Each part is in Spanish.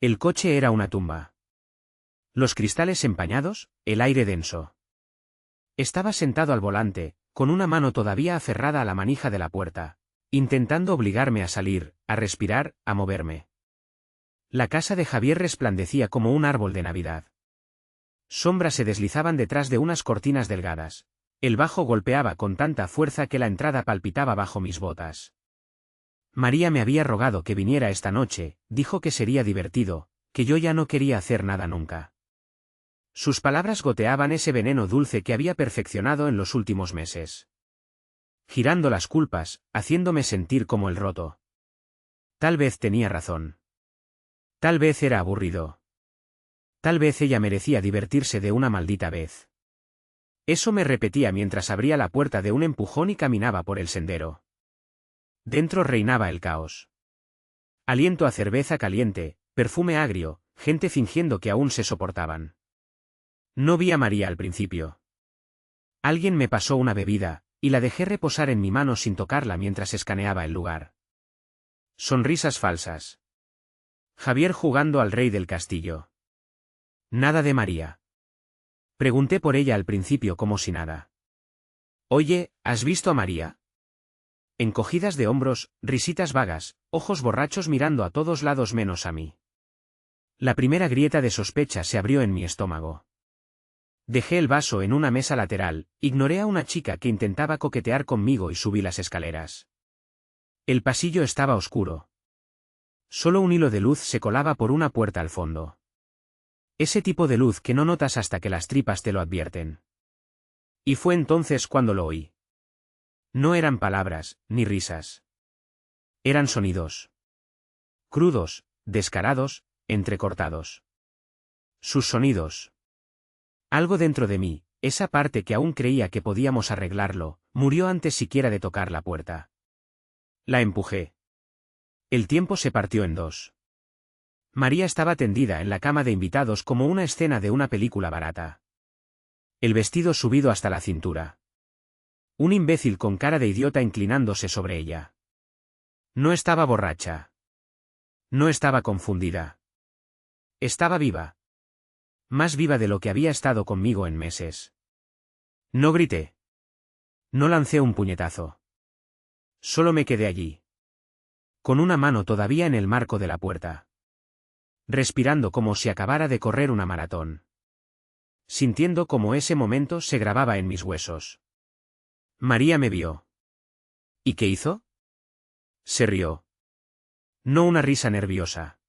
El coche era una tumba. Los cristales empañados, el aire denso. Estaba sentado al volante, con una mano todavía aferrada a la manija de la puerta, intentando obligarme a salir, a respirar, a moverme. La casa de Javier resplandecía como un árbol de Navidad. Sombras se deslizaban detrás de unas cortinas delgadas. El bajo golpeaba con tanta fuerza que la entrada palpitaba bajo mis botas. María me había rogado que viniera esta noche, dijo que sería divertido, que yo ya no quería hacer nada nunca. Sus palabras goteaban ese veneno dulce que había perfeccionado en los últimos meses. Girando las culpas, haciéndome sentir como el roto. Tal vez tenía razón. Tal vez era aburrido. Tal vez ella merecía divertirse de una maldita vez. Eso me repetía mientras abría la puerta de un empujón y caminaba por el sendero. Dentro reinaba el caos. Aliento a cerveza caliente, perfume agrio, gente fingiendo que aún se soportaban. No vi a María al principio. Alguien me pasó una bebida, y la dejé reposar en mi mano sin tocarla mientras escaneaba el lugar. Sonrisas falsas. Javier jugando al rey del castillo. Nada de María. Pregunté por ella al principio como si nada. Oye, ¿has visto a María? Encogidas de hombros, risitas vagas, ojos borrachos mirando a todos lados menos a mí. La primera grieta de sospecha se abrió en mi estómago. Dejé el vaso en una mesa lateral, ignoré a una chica que intentaba coquetear conmigo y subí las escaleras. El pasillo estaba oscuro. Solo un hilo de luz se colaba por una puerta al fondo. Ese tipo de luz que no notas hasta que las tripas te lo advierten. Y fue entonces cuando lo oí. No eran palabras, ni risas. Eran sonidos. Crudos, descarados, entrecortados. Sus sonidos. Algo dentro de mí, esa parte que aún creía que podíamos arreglarlo, murió antes siquiera de tocar la puerta. La empujé. El tiempo se partió en dos. María estaba tendida en la cama de invitados como una escena de una película barata. El vestido subido hasta la cintura. Un imbécil con cara de idiota inclinándose sobre ella. No estaba borracha. No estaba confundida. Estaba viva. Más viva de lo que había estado conmigo en meses. No grité. No lancé un puñetazo. Solo me quedé allí. Con una mano todavía en el marco de la puerta. Respirando como si acabara de correr una maratón. Sintiendo como ese momento se grababa en mis huesos. María me vio. ¿Y qué hizo? Se rió. No una risa nerviosa.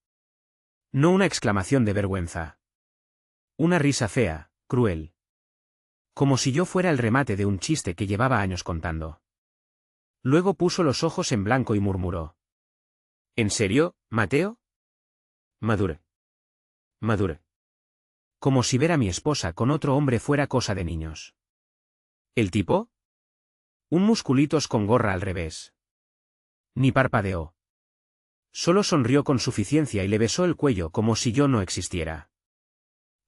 No una exclamación de vergüenza. Una risa fea, cruel. Como si yo fuera el remate de un chiste que llevaba años contando. Luego puso los ojos en blanco y murmuró. ¿En serio, Mateo? Madure. Madure. Como si ver a mi esposa con otro hombre fuera cosa de niños. ¿El tipo? Un musculitos con gorra al revés. Ni parpadeó. Solo sonrió con suficiencia y le besó el cuello como si yo no existiera.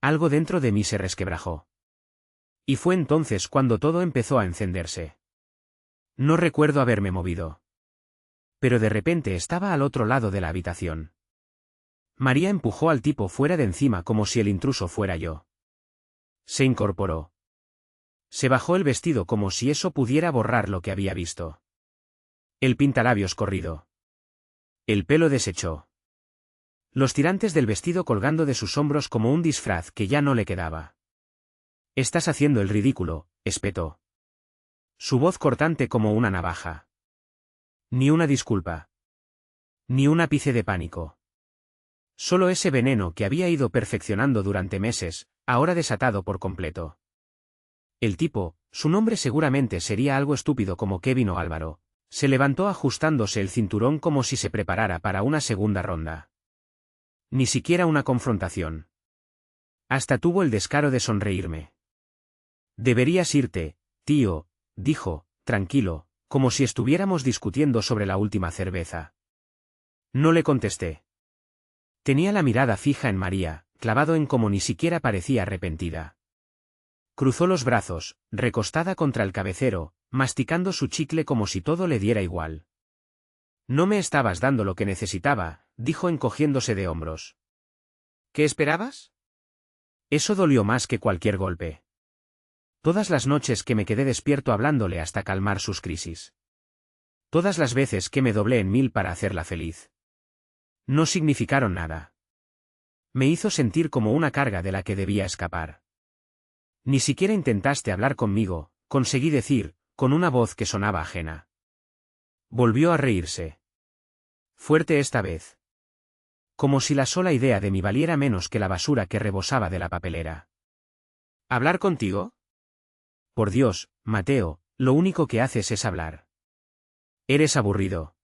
Algo dentro de mí se resquebrajó. Y fue entonces cuando todo empezó a encenderse. No recuerdo haberme movido. Pero de repente estaba al otro lado de la habitación. María empujó al tipo fuera de encima como si el intruso fuera yo. Se incorporó. Se bajó el vestido como si eso pudiera borrar lo que había visto. El pintalabios corrido. El pelo deshecho. Los tirantes del vestido colgando de sus hombros como un disfraz que ya no le quedaba. Estás haciendo el ridículo, espetó. Su voz cortante como una navaja. Ni una disculpa. Ni un ápice de pánico. Solo ese veneno que había ido perfeccionando durante meses, ahora desatado por completo. El tipo, su nombre seguramente sería algo estúpido como Kevin o Álvaro, se levantó ajustándose el cinturón como si se preparara para una segunda ronda. Ni siquiera una confrontación. Hasta tuvo el descaro de sonreírme. Deberías irte, tío, dijo, tranquilo, como si estuviéramos discutiendo sobre la última cerveza. No le contesté. Tenía la mirada fija en María, clavado en como ni siquiera parecía arrepentida. Cruzó los brazos, recostada contra el cabecero, masticando su chicle como si todo le diera igual. No me estabas dando lo que necesitaba, dijo encogiéndose de hombros. ¿Qué esperabas? Eso dolió más que cualquier golpe. Todas las noches que me quedé despierto hablándole hasta calmar sus crisis. Todas las veces que me doblé en mil para hacerla feliz. No significaron nada. Me hizo sentir como una carga de la que debía escapar. Ni siquiera intentaste hablar conmigo, conseguí decir, con una voz que sonaba ajena. Volvió a reírse. Fuerte esta vez. Como si la sola idea de mí valiera menos que la basura que rebosaba de la papelera. ¿Hablar contigo? Por Dios, Mateo, lo único que haces es hablar. Eres aburrido.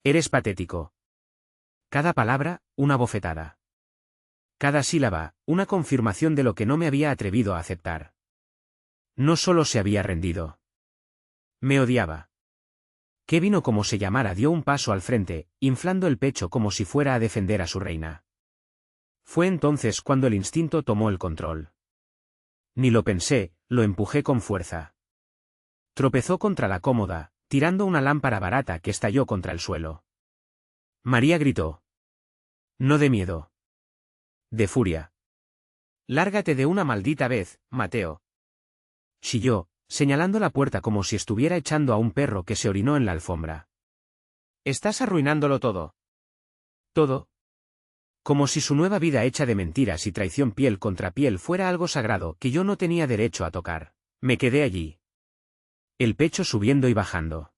Eres patético. Cada palabra, una bofetada. Cada sílaba, una confirmación de lo que no me había atrevido a aceptar. No solo se había rendido. Me odiaba. Kevin o como se llamara dio un paso al frente, inflando el pecho como si fuera a defender a su reina. Fue entonces cuando el instinto tomó el control. Ni lo pensé, lo empujé con fuerza. Tropezó contra la cómoda, tirando una lámpara barata que estalló contra el suelo. María gritó. No de miedo. De furia. Lárgate de una maldita vez, Mateo. Chilló, señalando la puerta como si estuviera echando a un perro que se orinó en la alfombra. Estás arruinándolo todo. Todo. Como si su nueva vida hecha de mentiras y traición piel contra piel fuera algo sagrado que yo no tenía derecho a tocar. Me quedé allí. El pecho subiendo y bajando.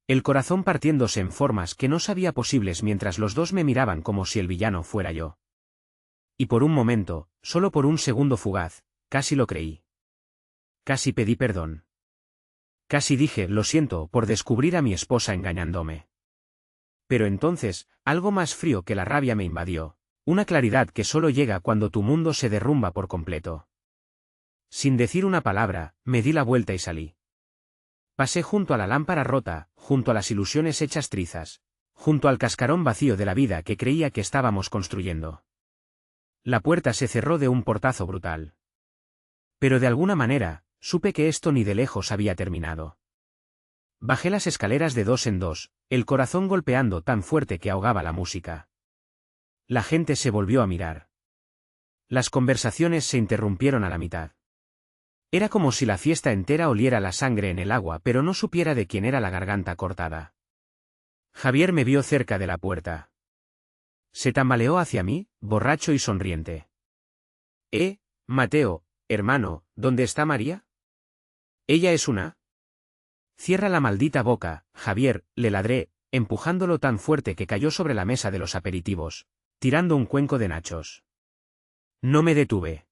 El corazón partiéndose en formas que no sabía posibles mientras los dos me miraban como si el villano fuera yo. Y por un momento, solo por un segundo fugaz, casi lo creí. Casi pedí perdón. Casi dije, lo siento, por descubrir a mi esposa engañándome. Pero entonces, algo más frío que la rabia me invadió, una claridad que solo llega cuando tu mundo se derrumba por completo. Sin decir una palabra, me di la vuelta y salí. Pasé junto a la lámpara rota, junto a las ilusiones hechas trizas, junto al cascarón vacío de la vida que creía que estábamos construyendo. La puerta se cerró de un portazo brutal. Pero de alguna manera, supe que esto ni de lejos había terminado. Bajé las escaleras de dos en dos, el corazón golpeando tan fuerte que ahogaba la música. La gente se volvió a mirar. Las conversaciones se interrumpieron a la mitad. Era como si la fiesta entera oliera la sangre en el agua pero no supiera de quién era la garganta cortada. Javier me vio cerca de la puerta. Se tambaleó hacia mí, borracho y sonriente. Mateo, hermano, ¿dónde está María? Ella es una... Cierra la maldita boca, Javier, le ladré, empujándolo tan fuerte que cayó sobre la mesa de los aperitivos, tirando un cuenco de nachos. No me detuve.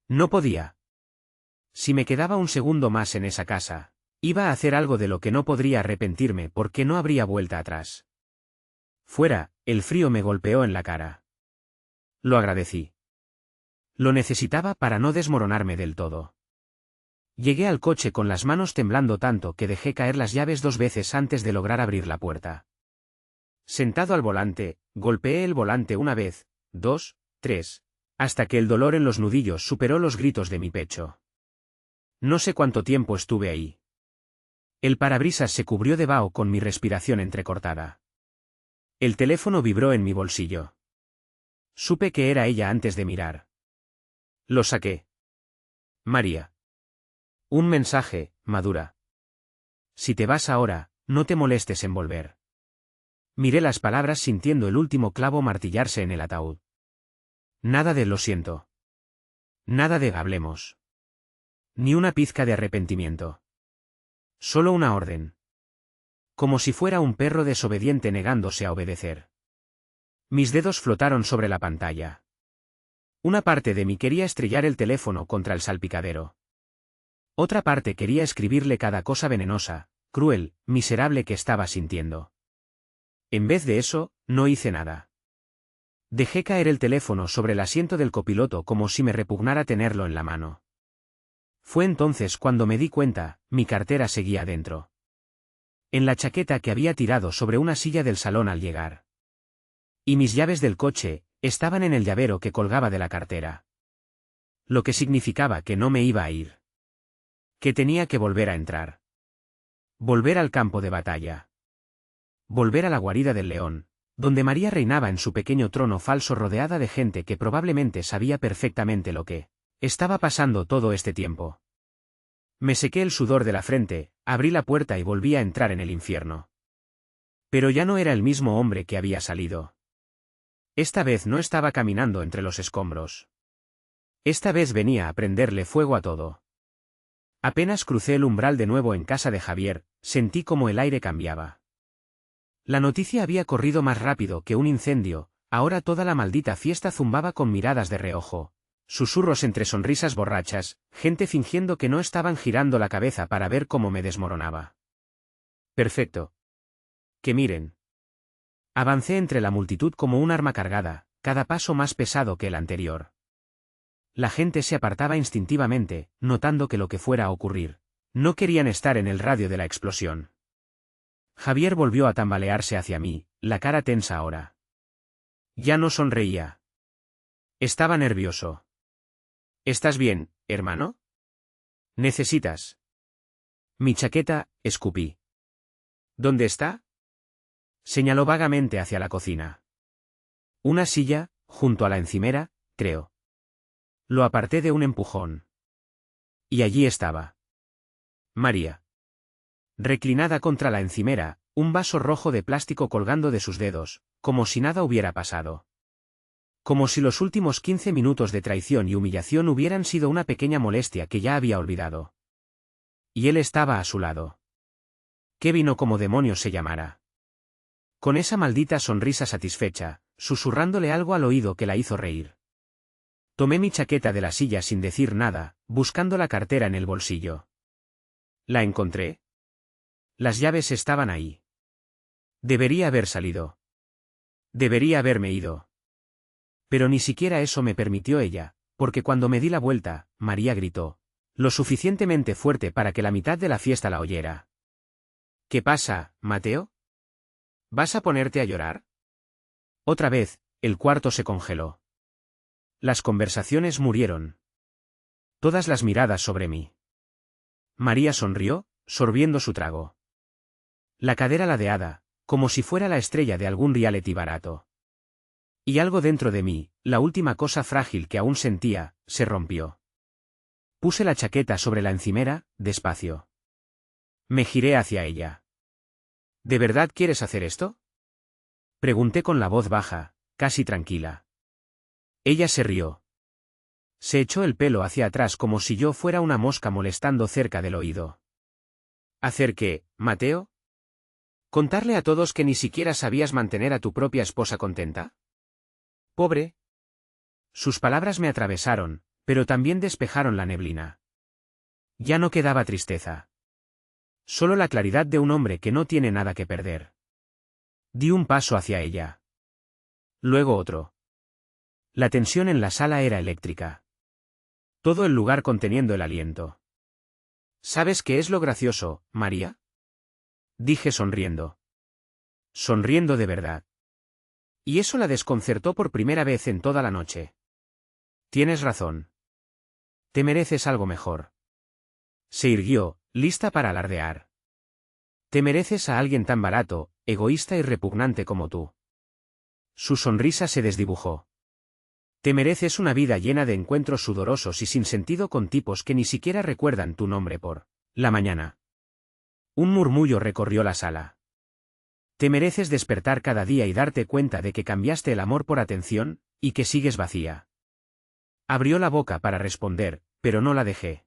No podía. Si me quedaba un segundo más en esa casa, iba a hacer algo de lo que no podría arrepentirme porque no habría vuelta atrás. Fuera, el frío me golpeó en la cara. Lo agradecí. Lo necesitaba para no desmoronarme del todo. Llegué al coche con las manos temblando tanto que dejé caer las llaves 2 veces antes de lograr abrir la puerta. Sentado al volante, golpeé el volante 1 vez, 2, 3, hasta que el dolor en los nudillos superó los gritos de mi pecho. No sé cuánto tiempo estuve ahí. El parabrisas se cubrió de vaho con mi respiración entrecortada. El teléfono vibró en mi bolsillo. Supe que era ella antes de mirar. Lo saqué. María. Un mensaje, madura. Si te vas ahora, no te molestes en volver. Miré las palabras sintiendo el último clavo martillarse en el ataúd. Nada de lo siento. Nada de hablemos. Ni una pizca de arrepentimiento. Solo una orden. Como si fuera un perro desobediente negándose a obedecer. Mis dedos flotaron sobre la pantalla. Una parte de mí quería estrellar el teléfono contra el salpicadero. Otra parte quería escribirle cada cosa venenosa, cruel, miserable que estaba sintiendo. En vez de eso, no hice nada. Dejé caer el teléfono sobre el asiento del copiloto como si me repugnara tenerlo en la mano. Fue entonces cuando me di cuenta, mi cartera seguía dentro. En la chaqueta que había tirado sobre una silla del salón al llegar. Y mis llaves del coche, estaban en el llavero que colgaba de la cartera. Lo que significaba que no me iba a ir. Que tenía que volver a entrar. Volver al campo de batalla. Volver a la guarida del león, donde María reinaba en su pequeño trono falso rodeada de gente que probablemente sabía perfectamente lo que estaba pasando todo este tiempo. Me sequé el sudor de la frente, abrí la puerta y volví a entrar en el infierno. Pero ya no era el mismo hombre que había salido. Esta vez no estaba caminando entre los escombros. Esta vez venía a prenderle fuego a todo. Apenas crucé el umbral de nuevo en casa de Javier, sentí como el aire cambiaba. La noticia había corrido más rápido que un incendio, ahora toda la maldita fiesta zumbaba con miradas de reojo, susurros entre sonrisas borrachas, gente fingiendo que no estaban girando la cabeza para ver cómo me desmoronaba. Perfecto. Que miren. Avancé entre la multitud como un arma cargada, cada paso más pesado que el anterior. La gente se apartaba instintivamente, notando que lo que fuera a ocurrir, no querían estar en el radio de la explosión. Javier volvió a tambalearse hacia mí, la cara tensa ahora. Ya no sonreía. Estaba nervioso. ¿Estás bien, hermano? ¿Necesitas? Mi chaqueta, escupí. ¿Dónde está? Señaló vagamente hacia la cocina. Una silla, junto a la encimera, creo. Lo aparté de un empujón. Y allí estaba. María. Reclinada contra la encimera, un vaso rojo de plástico colgando de sus dedos, como si nada hubiera pasado. Como si los últimos 15 minutos de traición y humillación hubieran sido una pequeña molestia que ya había olvidado. Y él estaba a su lado. Kevin o como demonios se llamara. Con esa maldita sonrisa satisfecha, susurrándole algo al oído que la hizo reír. Tomé mi chaqueta de la silla sin decir nada, buscando la cartera en el bolsillo. ¿La encontré? Las llaves estaban ahí. Debería haber salido. Debería haberme ido. Pero ni siquiera eso me permitió ella, porque cuando me di la vuelta, María gritó, lo suficientemente fuerte para que la mitad de la fiesta la oyera. ¿Qué pasa, Mateo? ¿Vas a ponerte a llorar? Otra vez, el cuarto se congeló. Las conversaciones murieron. Todas las miradas sobre mí. María sonrió, sorbiendo su trago. La cadera ladeada, como si fuera la estrella de algún reality barato. Y algo dentro de mí, la última cosa frágil que aún sentía, se rompió. Puse la chaqueta sobre la encimera, despacio. Me giré hacia ella. ¿De verdad quieres hacer esto? Pregunté con la voz baja, casi tranquila. Ella se rió. Se echó el pelo hacia atrás como si yo fuera una mosca molestando cerca del oído. ¿Hacer qué, Mateo? ¿Contarle a todos que ni siquiera sabías mantener a tu propia esposa contenta? Pobre. Sus palabras me atravesaron, pero también despejaron la neblina. Ya no quedaba tristeza. Solo la claridad de un hombre que no tiene nada que perder. Di un paso hacia ella. Luego otro. La tensión en la sala era eléctrica. Todo el lugar conteniendo el aliento. ¿Sabes qué es lo gracioso, María? Dije sonriendo. Sonriendo de verdad. Y eso la desconcertó por primera vez en toda la noche. Tienes razón. Te mereces algo mejor. Se irguió, lista para alardear. Te mereces a alguien tan barato, egoísta y repugnante como tú. Su sonrisa se desdibujó. Te mereces una vida llena de encuentros sudorosos y sin sentido con tipos que ni siquiera recuerdan tu nombre por la mañana. Un murmullo recorrió la sala. Te mereces despertar cada día y darte cuenta de que cambiaste el amor por atención, y que sigues vacía. Abrió la boca para responder, pero no la dejé.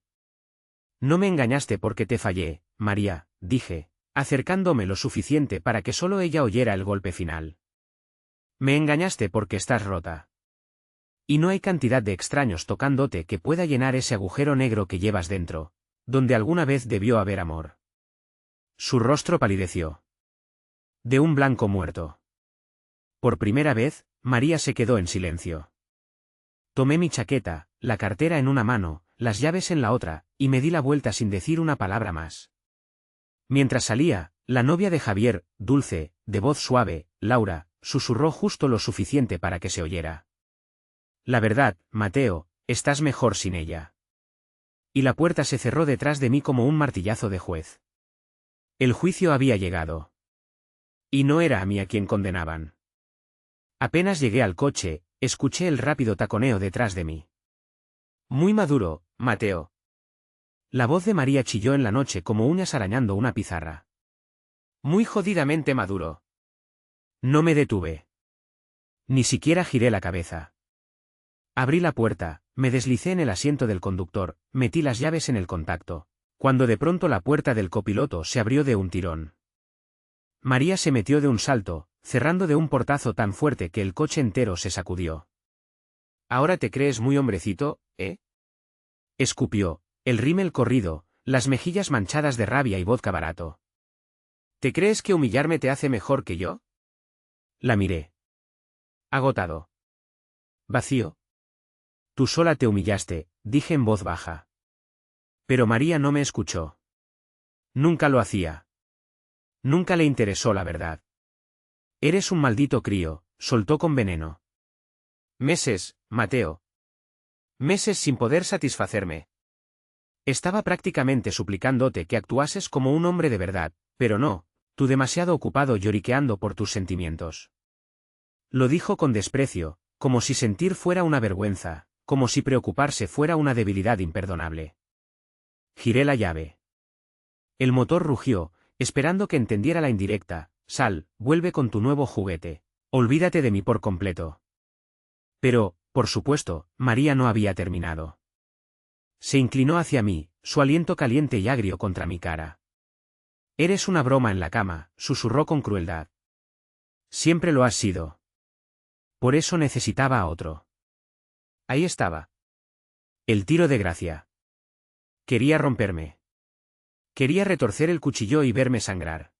No me engañaste porque te fallé, María, dije, acercándome lo suficiente para que solo ella oyera el golpe final. Me engañaste porque estás rota. Y no hay cantidad de extraños tocándote que pueda llenar ese agujero negro que llevas dentro, donde alguna vez debió haber amor. Su rostro palideció. De un blanco muerto. Por primera vez, María se quedó en silencio. Tomé mi chaqueta, la cartera en una mano, las llaves en la otra, y me di la vuelta sin decir una palabra más. Mientras salía, la novia de Javier, dulce, de voz suave, Laura, susurró justo lo suficiente para que se oyera. La verdad, Mateo, estás mejor sin ella. Y la puerta se cerró detrás de mí como un martillazo de juez. El juicio había llegado. Y no era a mí a quien condenaban. Apenas llegué al coche, escuché el rápido taconeo detrás de mí. Muy maduro, Mateo. La voz de María chilló en la noche como uñas arañando una pizarra. Muy jodidamente maduro. No me detuve. Ni siquiera giré la cabeza. Abrí la puerta, me deslicé en el asiento del conductor, metí las llaves en el contacto, cuando de pronto la puerta del copiloto se abrió de un tirón. María se metió de un salto, cerrando de un portazo tan fuerte que el coche entero se sacudió. ¿Ahora te crees muy hombrecito, eh? Escupió, el rímel corrido, las mejillas manchadas de rabia y vodka barato. ¿Te crees que humillarme te hace mejor que yo? La miré. Agotado. Vacío. Tú sola te humillaste, dije en voz baja. Pero María no me escuchó. Nunca lo hacía. Nunca le interesó la verdad. Eres un maldito crío, soltó con veneno. Meses, Mateo. Meses sin poder satisfacerme. Estaba prácticamente suplicándote que actuases como un hombre de verdad, pero no, tú demasiado ocupado lloriqueando por tus sentimientos. Lo dijo con desprecio, como si sentir fuera una vergüenza, como si preocuparse fuera una debilidad imperdonable. Giré la llave. El motor rugió, esperando que entendiera la indirecta. Sal, vuelve con tu nuevo juguete. Olvídate de mí por completo. Pero, por supuesto, María no había terminado. Se inclinó hacia mí, su aliento caliente y agrio contra mi cara. Eres una broma en la cama, susurró con crueldad. Siempre lo has sido. Por eso necesitaba a otro. Ahí estaba. El tiro de gracia. Quería romperme. Quería retorcer el cuchillo y verme sangrar.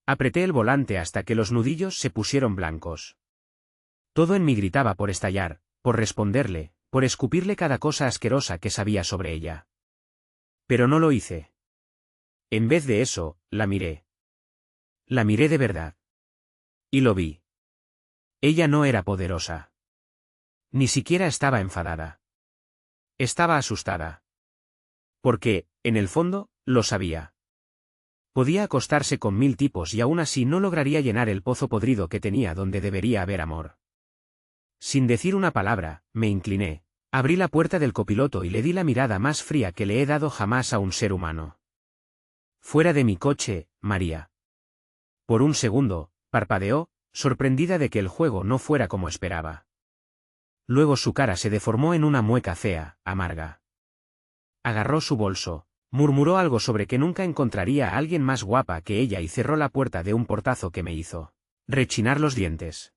Apreté el volante hasta que los nudillos se pusieron blancos. Todo en mí gritaba por estallar, por responderle, por escupirle cada cosa asquerosa que sabía sobre ella. Pero no lo hice. En vez de eso, la miré. La miré de verdad. Y lo vi. Ella no era poderosa. Ni siquiera estaba enfadada. Estaba asustada. Porque, en el fondo, lo sabía. Podía acostarse con 1000 tipos y aún así no lograría llenar el pozo podrido que tenía donde debería haber amor. Sin decir una palabra, me incliné, abrí la puerta del copiloto y le di la mirada más fría que le he dado jamás a un ser humano. Fuera de mi coche, María. Por un segundo, parpadeó, sorprendida de que el juego no fuera como esperaba. Luego su cara se deformó en una mueca fea, amarga. Agarró su bolso, murmuró algo sobre que nunca encontraría a alguien más guapa que ella y cerró la puerta de un portazo que me hizo rechinar los dientes.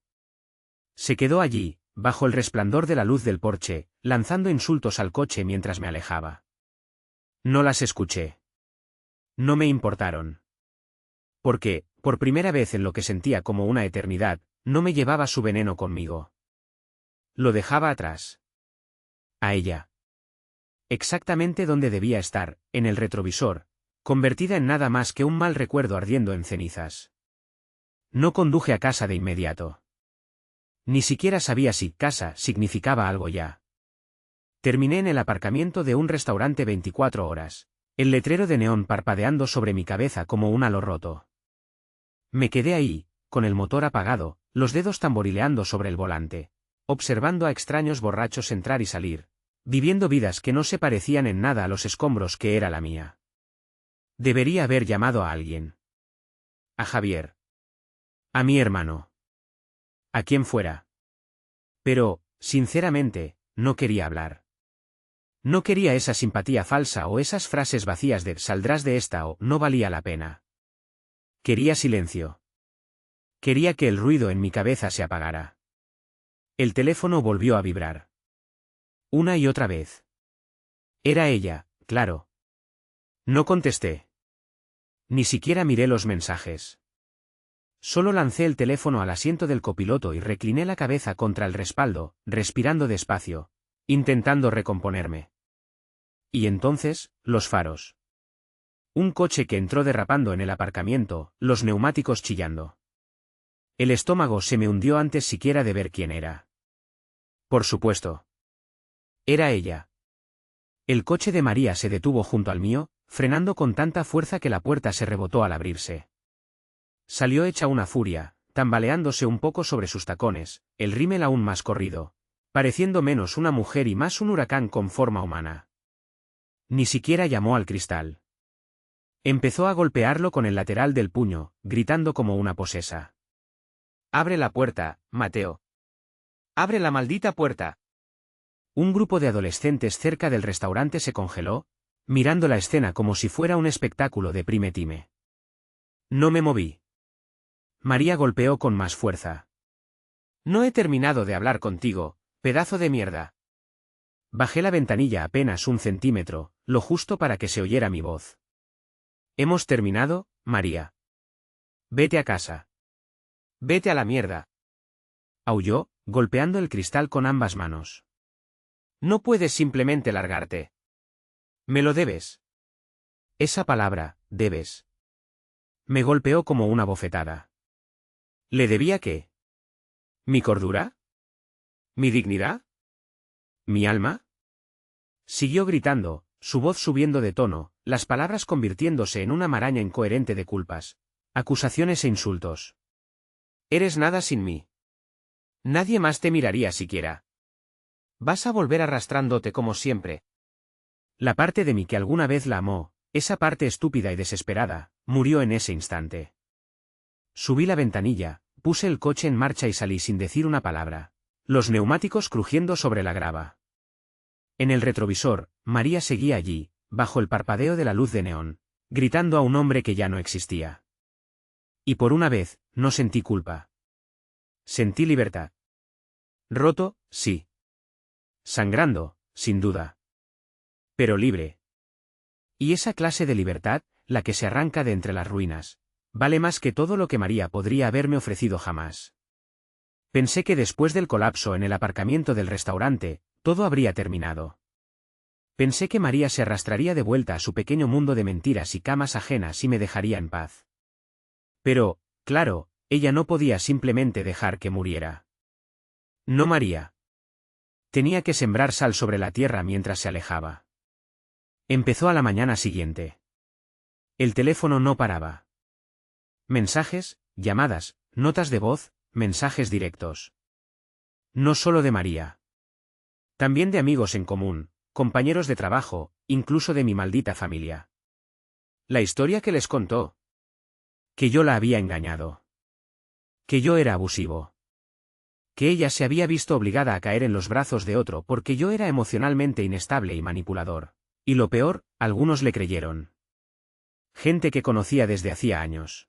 Se quedó allí, bajo el resplandor de la luz del porche, lanzando insultos al coche mientras me alejaba. No las escuché. No me importaron. Porque, por primera vez en lo que sentía como una eternidad, no me llevaba su veneno conmigo. Lo dejaba atrás. A ella. Exactamente donde debía estar, en el retrovisor, convertida en nada más que un mal recuerdo ardiendo en cenizas. No conduje a casa de inmediato. Ni siquiera sabía si casa significaba algo ya. Terminé en el aparcamiento de un restaurante 24 horas, el letrero de neón parpadeando sobre mi cabeza como un halo roto. Me quedé ahí, con el motor apagado, los dedos tamborileando sobre el volante, observando a extraños borrachos entrar y salir, viviendo vidas que no se parecían en nada a los escombros que era la mía. Debería haber llamado a alguien. A Javier. A mi hermano. A quien fuera. Pero, sinceramente, no quería hablar. No quería esa simpatía falsa o esas frases vacías de «saldrás de esta» o «no valía la pena». Quería silencio. Quería que el ruido en mi cabeza se apagara. El teléfono volvió a vibrar. Una y otra vez. Era ella, claro. No contesté. Ni siquiera miré los mensajes. Solo lancé el teléfono al asiento del copiloto y recliné la cabeza contra el respaldo, respirando despacio, intentando recomponerme. Y entonces, los faros. Un coche que entró derrapando en el aparcamiento, los neumáticos chillando. El estómago se me hundió antes siquiera de ver quién era. Por supuesto. Era ella. El coche de María se detuvo junto al mío, frenando con tanta fuerza que la puerta se rebotó al abrirse. Salió hecha una furia, tambaleándose un poco sobre sus tacones, el rímel aún más corrido, pareciendo menos una mujer y más un huracán con forma humana. Ni siquiera llamó al cristal. Empezó a golpearlo con el lateral del puño, gritando como una posesa. «Abre la puerta, Mateo. ¡Abre la maldita puerta!». Un grupo de adolescentes cerca del restaurante se congeló, mirando la escena como si fuera un espectáculo de prime time. No me moví. María golpeó con más fuerza. «No he terminado de hablar contigo, pedazo de mierda». Bajé la ventanilla apenas 1 centímetro, lo justo para que se oyera mi voz. «¿Hemos terminado, María? Vete a casa. Vete a la mierda», aulló, golpeando el cristal con ambas manos. «No puedes simplemente largarte. Me lo debes». Esa palabra, debes. Me golpeó como una bofetada. ¿Le debía qué? ¿Mi cordura? ¿Mi dignidad? ¿Mi alma? Siguió gritando, su voz subiendo de tono, las palabras convirtiéndose en una maraña incoherente de culpas, acusaciones e insultos. «Eres nada sin mí. Nadie más te miraría siquiera. Vas a volver arrastrándote como siempre». La parte de mí que alguna vez la amó, esa parte estúpida y desesperada, murió en ese instante. Subí la ventanilla, puse el coche en marcha y salí sin decir una palabra, los neumáticos crujiendo sobre la grava. En el retrovisor, María seguía allí, bajo el parpadeo de la luz de neón, gritando a un hombre que ya no existía. Y por una vez, no sentí culpa. Sentí libertad. Roto, sí. Sangrando, sin duda. Pero libre. Y esa clase de libertad, la que se arranca de entre las ruinas, vale más que todo lo que María podría haberme ofrecido jamás. Pensé que después del colapso en el aparcamiento del restaurante, todo habría terminado. Pensé que María se arrastraría de vuelta a su pequeño mundo de mentiras y camas ajenas y me dejaría en paz. Pero, claro, ella no podía simplemente dejar que muriera. No María. Tenía que sembrar sal sobre la tierra mientras se alejaba. Empezó a la mañana siguiente. El teléfono no paraba. Mensajes, llamadas, notas de voz, mensajes directos. No solo de María. También de amigos en común, compañeros de trabajo, incluso de mi maldita familia. La historia que les contó. Que yo la había engañado. Que yo era abusivo. Que ella se había visto obligada a caer en los brazos de otro porque yo era emocionalmente inestable y manipulador. Y lo peor, algunos le creyeron. Gente que conocía desde hacía años.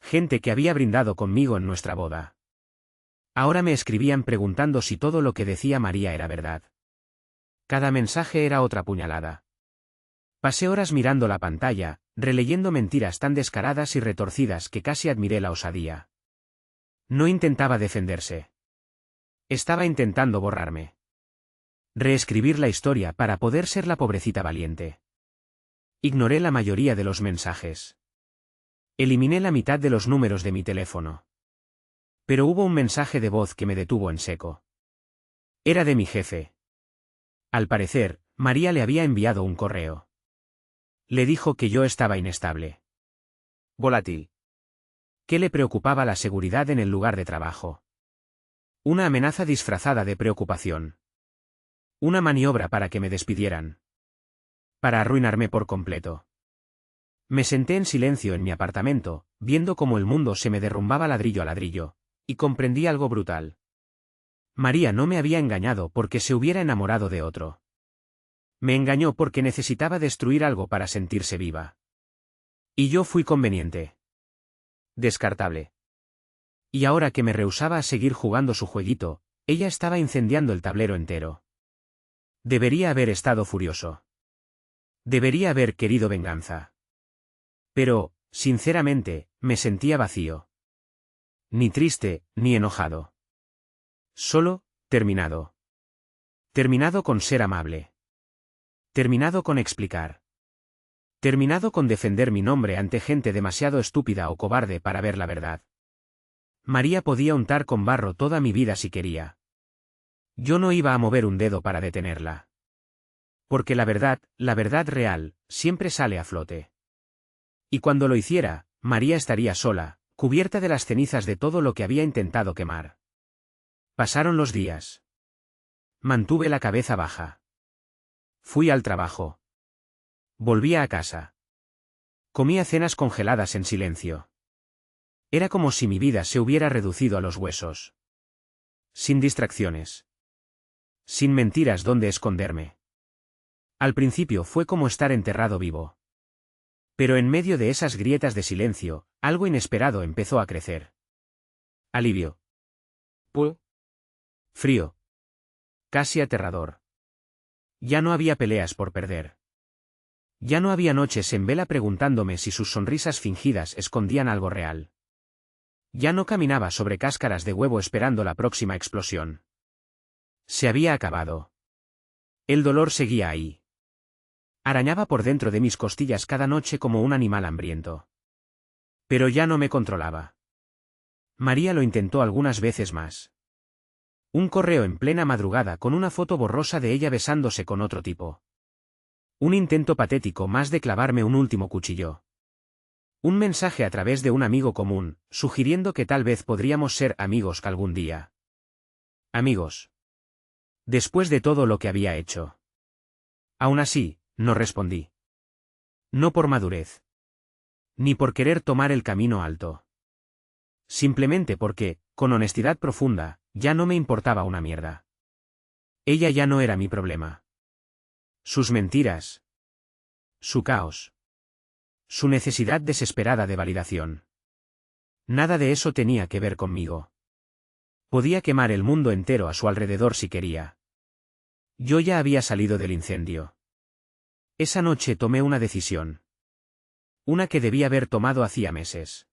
Gente que había brindado conmigo en nuestra boda. Ahora me escribían preguntando si todo lo que decía María era verdad. Cada mensaje era otra puñalada. Pasé horas mirando la pantalla, releyendo mentiras tan descaradas y retorcidas que casi admiré la osadía. No intentaba defenderse. Estaba intentando borrarme. Reescribir la historia para poder ser la pobrecita valiente. Ignoré la mayoría de los mensajes. Eliminé la mitad de los números de mi teléfono. Pero hubo un mensaje de voz que me detuvo en seco. Era de mi jefe. Al parecer, María le había enviado un correo. Le dijo que yo estaba inestable. Volátil. Que le preocupaba la seguridad en el lugar de trabajo. Una amenaza disfrazada de preocupación. Una maniobra para que me despidieran. Para arruinarme por completo. Me senté en silencio en mi apartamento, viendo cómo el mundo se me derrumbaba ladrillo a ladrillo, y comprendí algo brutal. María no me había engañado porque se hubiera enamorado de otro. Me engañó porque necesitaba destruir algo para sentirse viva. Y yo fui conveniente. Descartable. Y ahora que me rehusaba a seguir jugando su jueguito, ella estaba incendiando el tablero entero. Debería haber estado furioso. Debería haber querido venganza. Pero, sinceramente, me sentía vacío. Ni triste, ni enojado. Solo, terminado. Terminado con ser amable. Terminado con explicar. Terminado con defender mi nombre ante gente demasiado estúpida o cobarde para ver la verdad. María podía untar con barro toda mi vida si quería. Yo no iba a mover un dedo para detenerla. Porque la verdad real, siempre sale a flote. Y cuando lo hiciera, María estaría sola, cubierta de las cenizas de todo lo que había intentado quemar. Pasaron los días. Mantuve la cabeza baja. Fui al trabajo. Volvía a casa. Comía cenas congeladas en silencio. Era como si mi vida se hubiera reducido a los huesos. Sin distracciones. Sin mentiras donde esconderme. Al principio fue como estar enterrado vivo. Pero en medio de esas grietas de silencio, algo inesperado empezó a crecer. Alivio. Frío. Casi aterrador. Ya no había peleas por perder. Ya no había noches en vela preguntándome si sus sonrisas fingidas escondían algo real. Ya no caminaba sobre cáscaras de huevo esperando la próxima explosión. Se había acabado. El dolor seguía ahí. Arañaba por dentro de mis costillas cada noche como un animal hambriento. Pero ya no me controlaba. María lo intentó algunas veces más. Un correo en plena madrugada con una foto borrosa de ella besándose con otro tipo. Un intento patético más de clavarme un último cuchillo. Un mensaje a través de un amigo común, sugiriendo que tal vez podríamos ser amigos algún día. Amigos. Después de todo lo que había hecho. Aún así, no respondí. No por madurez. Ni por querer tomar el camino alto. Simplemente porque, con honestidad profunda, ya no me importaba una mierda. Ella ya no era mi problema. Sus mentiras. Su caos. Su necesidad desesperada de validación. Nada de eso tenía que ver conmigo. Podía quemar el mundo entero a su alrededor si quería. Yo ya había salido del incendio. Esa noche tomé una decisión. Una que debía haber tomado hacía meses.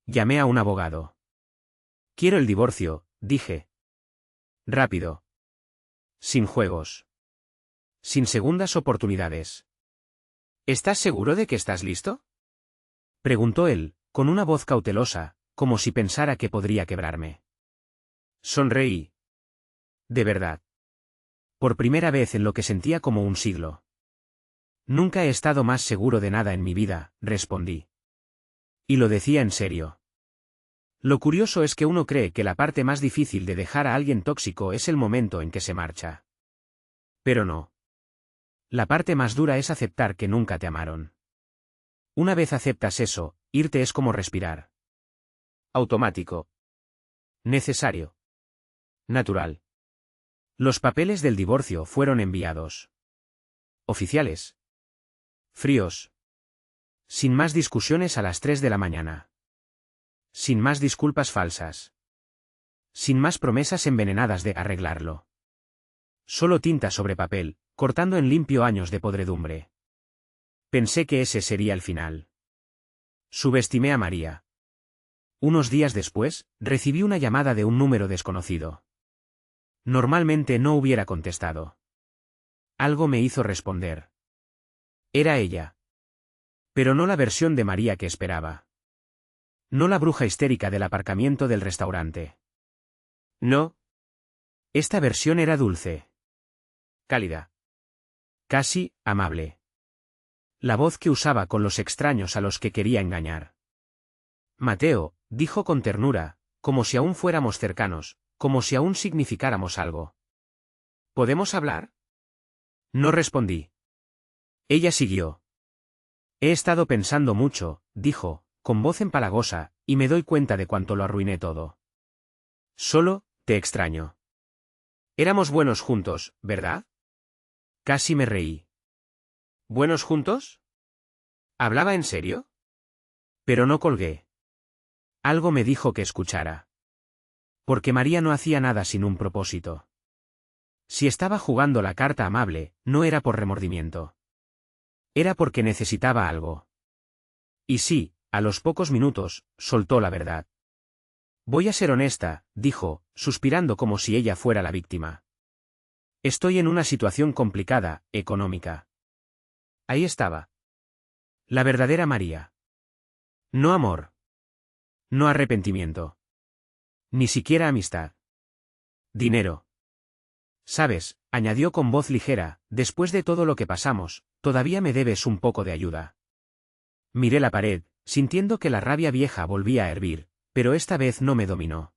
Llamé a un abogado. Quiero el divorcio, dije. Rápido. Sin juegos. Sin segundas oportunidades. ¿Estás seguro de que estás listo? Preguntó él, con una voz cautelosa, como si pensara que podría quebrarme. Sonreí. De verdad. Por primera vez en lo que sentía como un siglo. Nunca he estado más seguro de nada en mi vida, respondí. Y lo decía en serio. Lo curioso es que uno cree que la parte más difícil de dejar a alguien tóxico es el momento en que se marcha. Pero no. La parte más dura es aceptar que nunca te amaron. Una vez aceptas eso, irte es como respirar. Automático. Necesario. Natural. Los papeles del divorcio fueron enviados. Oficiales. Fríos. Sin más discusiones a las 3 de la mañana. Sin más disculpas falsas. Sin más promesas envenenadas de arreglarlo. Solo tinta sobre papel, cortando en limpio años de podredumbre. Pensé que ese sería el final. Subestimé a María. Unos días después, recibí una llamada de un número desconocido. Normalmente no hubiera contestado. Algo me hizo responder. Era ella. Pero no la versión de María que esperaba. No la bruja histérica del aparcamiento del restaurante. No. Esta versión era dulce. Cálida. Casi amable. La voz que usaba con los extraños a los que quería engañar. Mateo, dijo con ternura, como si aún fuéramos cercanos, como si aún significáramos algo. ¿Podemos hablar? No respondí. Ella siguió. He estado pensando mucho, dijo, con voz empalagosa, y me doy cuenta de cuánto lo arruiné todo. Solo, te extraño. Éramos buenos juntos, ¿verdad? Casi me reí. ¿Buenos juntos? ¿Hablaba en serio? Pero no colgué. Algo me dijo que escuchara. Porque María no hacía nada sin un propósito. Si estaba jugando la carta amable, no era por remordimiento. Era porque necesitaba algo. Y sí, a los pocos minutos, soltó la verdad. Voy a ser honesta, dijo, suspirando como si ella fuera la víctima. Estoy en una situación complicada, económica. Ahí estaba. La verdadera María. No amor. No arrepentimiento. Ni siquiera amistad. Dinero. Sabes, añadió con voz ligera, después de todo lo que pasamos, todavía me debes un poco de ayuda. Miré la pared, sintiendo que la rabia vieja volvía a hervir, pero esta vez no me dominó.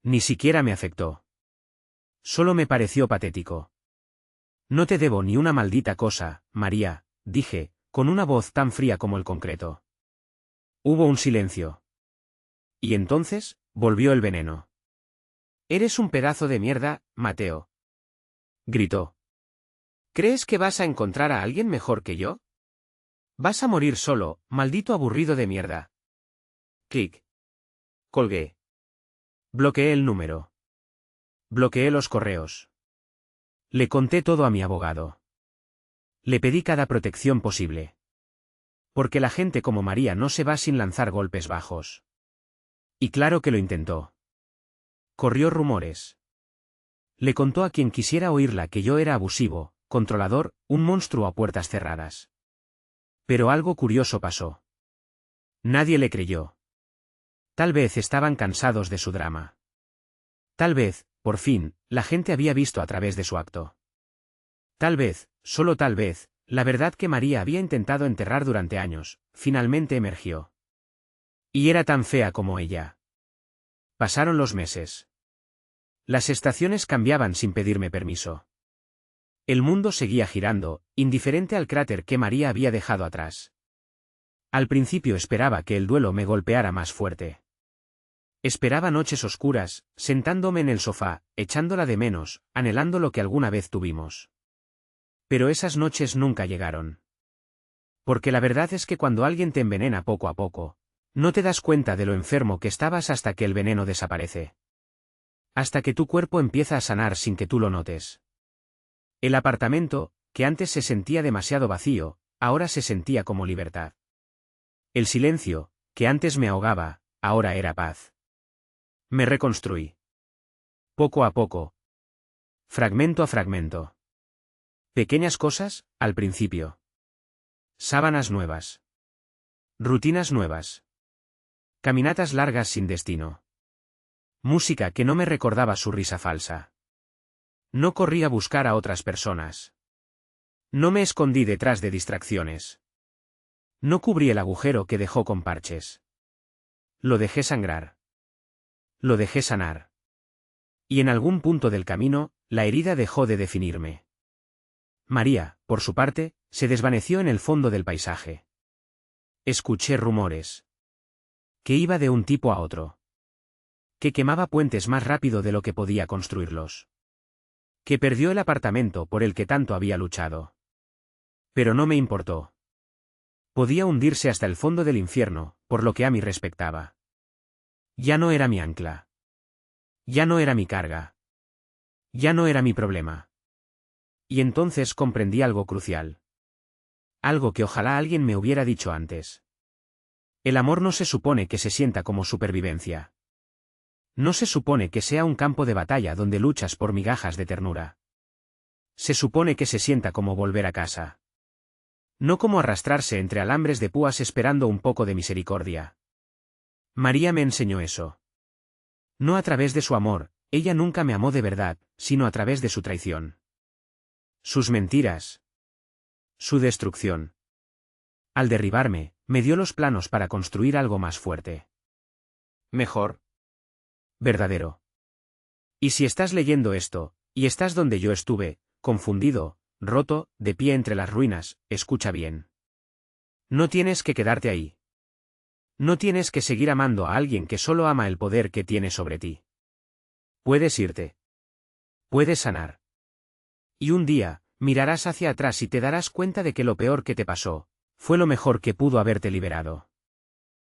Ni siquiera me afectó. Solo me pareció patético. No te debo ni una maldita cosa, María, dije, con una voz tan fría como el concreto. Hubo un silencio. Y entonces, volvió el veneno. Eres un pedazo de mierda, Mateo. Gritó. ¿Crees que vas a encontrar a alguien mejor que yo? Vas a morir solo, maldito aburrido de mierda. Clic. Colgué. Bloqueé el número. Bloqueé los correos. Le conté todo a mi abogado. Le pedí cada protección posible. Porque la gente como María no se va sin lanzar golpes bajos. Y claro que lo intentó. Corrió rumores. Le contó a quien quisiera oírla que yo era abusivo, controlador, un monstruo a puertas cerradas. Pero algo curioso pasó. Nadie le creyó. Tal vez estaban cansados de su drama. Tal vez, por fin, la gente había visto a través de su acto. Tal vez, solo tal vez, la verdad que María había intentado enterrar durante años, finalmente emergió. Y era tan fea como ella. Pasaron los meses. Las estaciones cambiaban sin pedirme permiso. El mundo seguía girando, indiferente al cráter que María había dejado atrás. Al principio esperaba que el duelo me golpeara más fuerte. Esperaba noches oscuras, sentándome en el sofá, echándola de menos, anhelando lo que alguna vez tuvimos. Pero esas noches nunca llegaron. Porque la verdad es que cuando alguien te envenena poco a poco, no te das cuenta de lo enfermo que estabas hasta que el veneno desaparece. Hasta que tu cuerpo empieza a sanar sin que tú lo notes. El apartamento, que antes se sentía demasiado vacío, ahora se sentía como libertad. El silencio, que antes me ahogaba, ahora era paz. Me reconstruí. Poco a poco. Fragmento a fragmento. Pequeñas cosas, al principio. Sábanas nuevas. Rutinas nuevas. Caminatas largas sin destino. Música que no me recordaba su risa falsa. No corrí a buscar a otras personas. No me escondí detrás de distracciones. No cubrí el agujero que dejó con parches. Lo dejé sangrar. Lo dejé sanar. Y en algún punto del camino, la herida dejó de definirme. María, por su parte, se desvaneció en el fondo del paisaje. Escuché rumores. Que iba de un tipo a otro. Que quemaba puentes más rápido de lo que podía construirlos. Que perdió el apartamento por el que tanto había luchado. Pero no me importó. Podía hundirse hasta el fondo del infierno, por lo que a mí respectaba. Ya no era mi ancla. Ya no era mi carga. Ya no era mi problema. Y entonces comprendí algo crucial. Algo que ojalá alguien me hubiera dicho antes. El amor no se supone que se sienta como supervivencia. No se supone que sea un campo de batalla donde luchas por migajas de ternura. Se supone que se sienta como volver a casa. No como arrastrarse entre alambres de púas esperando un poco de misericordia. María me enseñó eso. No a través de su amor, ella nunca me amó de verdad, sino a través de su traición. Sus mentiras. Su destrucción. Al derribarme, me dio los planos para construir algo más fuerte. Mejor. Verdadero. Y si estás leyendo esto, y estás donde yo estuve, confundido, roto, de pie entre las ruinas, escucha bien. No tienes que quedarte ahí. No tienes que seguir amando a alguien que solo ama el poder que tiene sobre ti. Puedes irte. Puedes sanar. Y un día, mirarás hacia atrás y te darás cuenta de que lo peor que te pasó, fue lo mejor que pudo haberte liberado.